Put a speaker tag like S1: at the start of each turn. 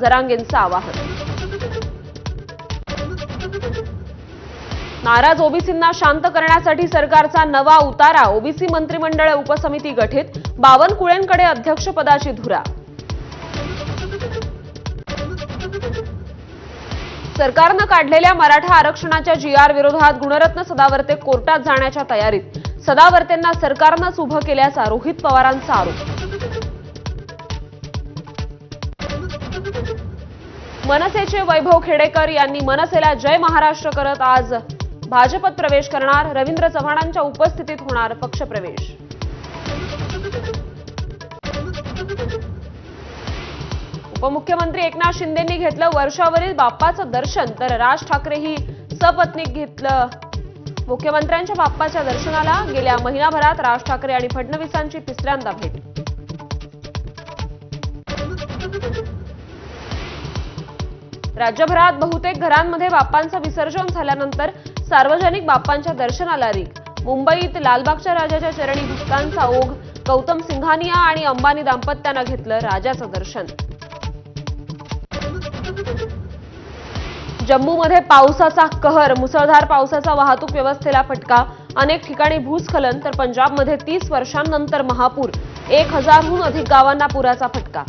S1: जरांगेंचं आवाहन। नाराज ओबीसींना शांत करण्यासाठी सरकारचा नवा उतारा, ओबीसी मंत्रिमंडळ उपसमिती गठीत, बावनकुळेंकडे अध्यक्षपदाची धुरा। सरकारनं काढलेल्या मराठा आरक्षणाच्या जीआर विरोधात गुणरत्न सदावर्ते कोर्टात जाण्याच्या तयारीत, सदावर्तेंना सरकारनंच उभं केल्याचा रोहित पवारांचा आरोप। मनसेचे वैभव खेडेकर यांनी मनसेला जय महाराष्ट्र करत आज भाजपत प्रवेश करणार, रवींद्र चव्हाणांच्या उपस्थितीत होणार पक्षप्रवेश। उपमुख्यमंत्री एकनाथ शिंदेंनी घेतलं वर्षावरील बाप्पाचं दर्शन, तर राज ठाकरेही सपत्नीक घेतलं मुख्यमंत्र्यांच्या बाप्पाच्या दर्शनाला। गेल्या महिनाभरात राज ठाकरे आणि फडणवीसांची तिसऱ्यांदा भेट। राज्यभरात बहुतेक घरांमध्ये बाप्पांचं विसर्जन झाल्यानंतर सार्वजनिक बाप्पांच्या दर्शनाला रीग। मुंबईत लालबागच्या राजाच्या चरणी भक्तांचा ओघ, गौतम सिंघानिया आणि अंबानी दाम्पत्यानं घेतलं राजाचं दर्शन। जम्मूमध्ये पावसाचा कहर, मुसळधार पावसाचा वाहतूक व्यवस्थेला फटका, अनेक ठिकाणी भूस्खलन, तर पंजाबमध्ये 30 वर्षांनंतर महापूर, 1000हून अधिक गावांना पुराचा फटका।